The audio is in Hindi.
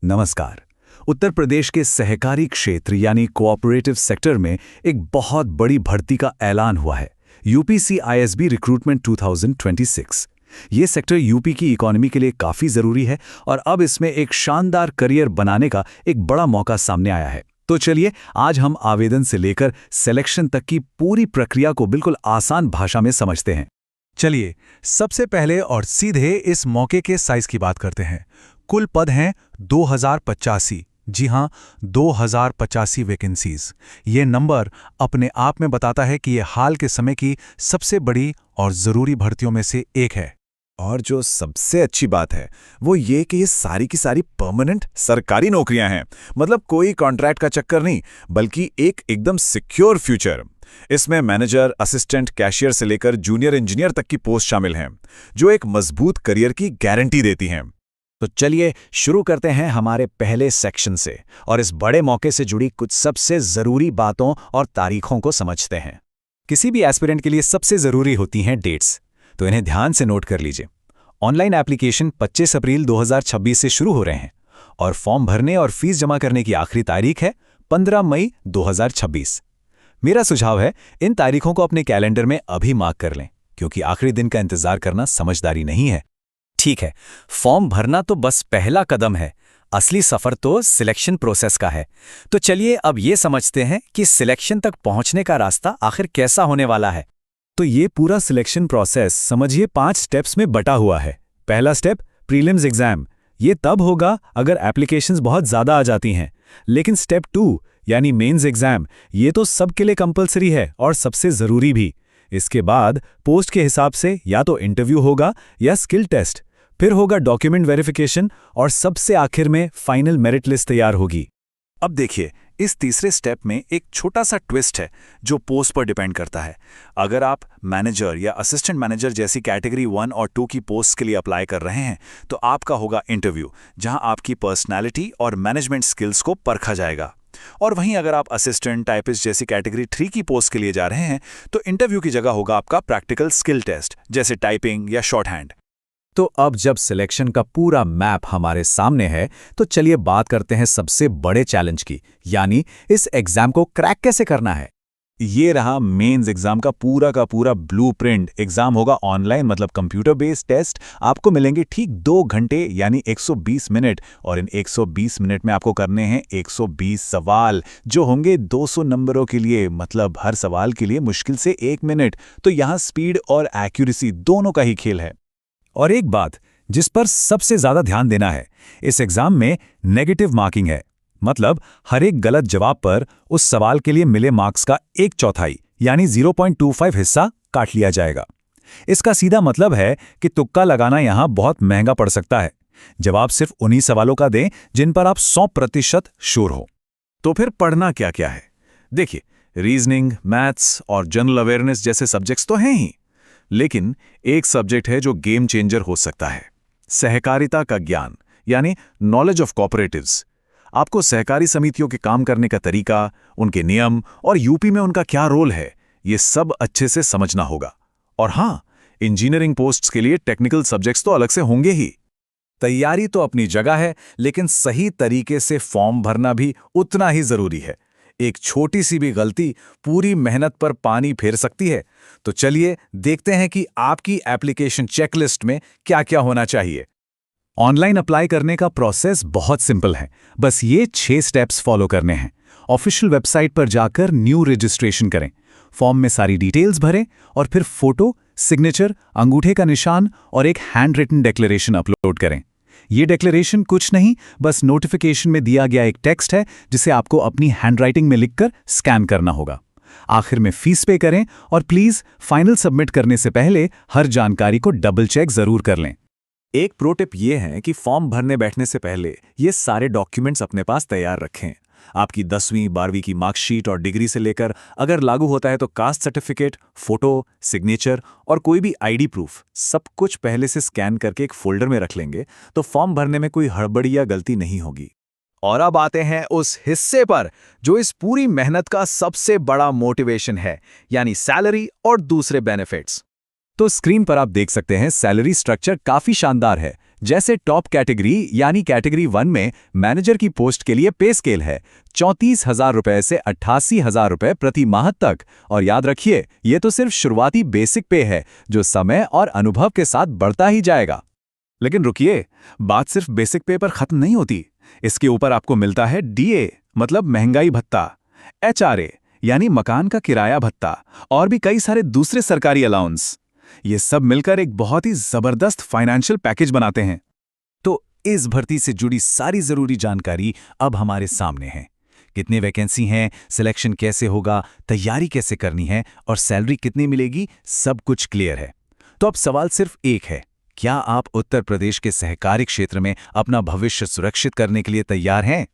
नमस्कार। उत्तर प्रदेश के सहकारी क्षेत्र यानी कोऑपरेटिव सेक्टर में एक बहुत बड़ी भर्ती का ऐलान हुआ है। UPC ISB recruitment 2026। ये सेक्टर यूपी की इकोनॉमी के लिए काफ़ी ज़रूरी है और अब इसमें एक शानदार करियर बनाने का एक बड़ा मौका सामने आया है। तो चलिए आज हम आवेदन से लेकर सिलेक्शन तक की पूरी प्रक्रिया को बिल्कुल आसान भाषा में समझते हैं। चलिए सबसे पहले और सीधे इस मौके के साइज की बात करते हैं। कुल पद हैं 2085। जी हां, 2085 वैकेंसीज। ये नंबर अपने आप में बताता है कि ये हाल के समय की सबसे बड़ी और ज़रूरी भर्तियों में से एक है। और जो सबसे अच्छी बात है वो ये कि ये सारी की सारी परमानेंट सरकारी नौकरियां हैं। मतलब कोई कॉन्ट्रैक्ट का चक्कर नहीं, बल्कि एक एकदम सिक्योर फ्यूचर। इसमें मैनेजर, असिस्टेंट, कैशियर से लेकर जूनियर इंजीनियर तक की पोस्ट शामिल हैं, जो एक मजबूत करियर की गारंटी देती हैं। तो चलिए शुरू करते हैं हमारे पहले सेक्शन से और इस बड़े मौके से जुड़ी कुछ सबसे ज़रूरी बातों और तारीखों को समझते हैं। किसी भी एस्पिरेंट के लिए सबसे ज़रूरी होती हैं डेट्स, तो इन्हें ध्यान से नोट कर लीजिए। ऑनलाइन एप्लीकेशन 25 अप्रैल 2026 से शुरू हो रहे हैं और फॉर्म भरने और फीस जमा करने की आखिरी तारीख है 15 मई 2026। मेरा सुझाव है इन तारीखों को अपने कैलेंडर में अभी मार्क कर लें, क्योंकि आखिरी दिन का इंतजार करना समझदारी नहीं है। ठीक है, फॉर्म भरना तो बस पहला कदम है, असली सफर तो सिलेक्शन प्रोसेस का है। तो चलिए अब ये समझते हैं कि सिलेक्शन तक पहुंचने का रास्ता आखिर कैसा होने वाला है। तो ये पूरा सिलेक्शन प्रोसेस समझिए 5 स्टेप्स में बटा हुआ है। पहला स्टेप प्रीलिम्स एग्जाम। ये तब होगा अगर एप्लीकेशंस बहुत ज़्यादा आ जाती हैं। लेकिन स्टेप 2 यानी मेंस एग्जाम, ये तो सबके लिए कंपलसरी है और सबसे ज़रूरी भी। इसके बाद पोस्ट के हिसाब से या तो इंटरव्यू होगा या स्किल टेस्ट, फिर होगा डॉक्यूमेंट वेरिफिकेशन और सबसे आखिर में फाइनल मेरिट लिस्ट तैयार होगी। अब देखिए, इस तीसरे स्टेप में एक छोटा सा ट्विस्ट है जो पोस्ट पर डिपेंड करता है। अगर आप मैनेजर या असिस्टेंट मैनेजर जैसी कैटेगरी 1 और 2 की पोस्ट के लिए अप्लाई कर रहे हैं, तो आपका होगा इंटरव्यू, जहां आपकी पर्सनैलिटी और मैनेजमेंट स्किल्स को परखा जाएगा। और वहीं अगर आप असिस्टेंट, टाइपिस्ट जैसी कैटेगरी 3 की पोस्ट के लिए जा रहे हैं, तो इंटरव्यू की जगह होगा आपका प्रैक्टिकल स्किल टेस्ट, जैसे टाइपिंग या शॉर्ट हैंड। तो अब जब सिलेक्शन का पूरा मैप हमारे सामने है, तो चलिए बात करते हैं सबसे बड़े चैलेंज की, यानी इस एग्जाम को क्रैक कैसे करना है। ये रहा मेंस एग्जाम का पूरा ब्लूप्रिंट। एग्जाम होगा ऑनलाइन, मतलब कंप्यूटर बेस्ड टेस्ट। आपको मिलेंगे ठीक 2 घंटे यानी 120 मिनट, और इन 120 मिनट में आपको करने हैं 120 सवाल, जो होंगे 200 नंबरों के लिए। मतलब हर सवाल के लिए मुश्किल से 1 मिनट। तो यहाँ स्पीड और एक्यूरेसी दोनों का ही खेल है। और एक बात जिस पर सबसे ज्यादा ध्यान देना है, इस एग्जाम में नेगेटिव मार्किंग है। मतलब हर एक गलत जवाब पर उस सवाल के लिए मिले मार्क्स का 1/4 यानी 0.25 हिस्सा काट लिया जाएगा। इसका सीधा मतलब है कि तुक्का लगाना यहां बहुत महंगा पड़ सकता है। जवाब सिर्फ उन्हीं सवालों का दें जिन पर आप 100% श्योर हो। तो फिर पढ़ना क्या क्या है? देखिए, रीजनिंग, मैथ्स और जनरल अवेयरनेस जैसे सब्जेक्ट्स तो हैं ही, लेकिन एक सब्जेक्ट है जो गेम चेंजर हो सकता है। सहकारिता का ज्ञान, यानी नॉलेज ऑफ कोऑपरेटिव्स। आपको सहकारी समितियों के काम करने का तरीका, उनके नियम और यूपी में उनका क्या रोल है, ये सब अच्छे से समझना होगा। और हाँ, इंजीनियरिंग पोस्ट्स के लिए टेक्निकल सब्जेक्ट्स तो अलग से होंगे ही। तैयारी तो अपनी जगह है, लेकिन सही तरीके से फॉर्म भरना भी उतना ही जरूरी है। एक छोटी सी भी गलती पूरी मेहनत पर पानी फेर सकती है। तो चलिए देखते हैं कि आपकी एप्लीकेशन चेकलिस्ट में क्या क्या होना चाहिए। ऑनलाइन अप्लाई करने का प्रोसेस बहुत सिंपल है। बस ये 6 स्टेप्स फॉलो करने हैं। ऑफिशियल वेबसाइट पर जाकर न्यू रजिस्ट्रेशन करें, फॉर्म में सारी डिटेल्स भरें और फिर फोटो, सिग्नेचर, अंगूठे का निशान और एक हैंड रिटन डिक्लेरेशन अपलोड करें। ये डिक्लेरेशन कुछ नहीं, बस नोटिफिकेशन में दिया गया एक टेक्स्ट है जिसे आपको अपनी हैंडराइटिंग में लिखकर स्कैन करना होगा। आखिर में फीस पे करें और प्लीज फाइनल सबमिट करने से पहले हर जानकारी को डबल चेक जरूर कर लें। एक प्रो टिप ये है कि फॉर्म भरने बैठने से पहले ये सारे डॉक्यूमेंट्स अपने पास तैयार रखें। आपकी 10वीं 12वीं की मार्कशीट और डिग्री से लेकर, अगर लागू होता है तो कास्ट सर्टिफिकेट, फोटो, सिग्नेचर और कोई भी आईडी प्रूफ, सब कुछ पहले से स्कैन करके एक फोल्डर में रख लेंगे तो फॉर्म भरने में कोई हड़बड़ी या गलती नहीं होगी। और अब आते हैं उस हिस्से पर जो इस पूरी मेहनत का सबसे बड़ा मोटिवेशन है, यानी सैलरी और दूसरे बेनिफिट्स। तो स्क्रीन पर आप देख सकते हैं सैलरी स्ट्रक्चर काफी शानदार है। जैसे टॉप कैटेगरी यानी कैटेगरी 1 में मैनेजर की पोस्ट के लिए पे स्केल है 34,000 रुपए से 88,000 रुपए प्रति माह तक। और याद रखिए, ये तो सिर्फ शुरुआती बेसिक पे है जो समय और अनुभव के साथ बढ़ता ही जाएगा। लेकिन रुकिए, बात सिर्फ बेसिक पे पर खत्म नहीं होती। इसके ऊपर आपको मिलता है डीए मतलब महंगाई भत्ता, एचआरए यानी मकान का किराया भत्ता, और भी कई सारे दूसरे सरकारी अलाउंस। ये सब मिलकर एक बहुत ही जबरदस्त फाइनेंशियल पैकेज बनाते हैं। तो इस भर्ती से जुड़ी सारी जरूरी जानकारी अब हमारे सामने है। कितने वैकेंसी हैं, सिलेक्शन कैसे होगा, तैयारी कैसे करनी है और सैलरी कितनी मिलेगी, सब कुछ क्लियर है। तो अब सवाल सिर्फ एक है, क्या आप उत्तर प्रदेश के सहकारी क्षेत्र में अपना भविष्य सुरक्षित करने के लिए तैयार हैं?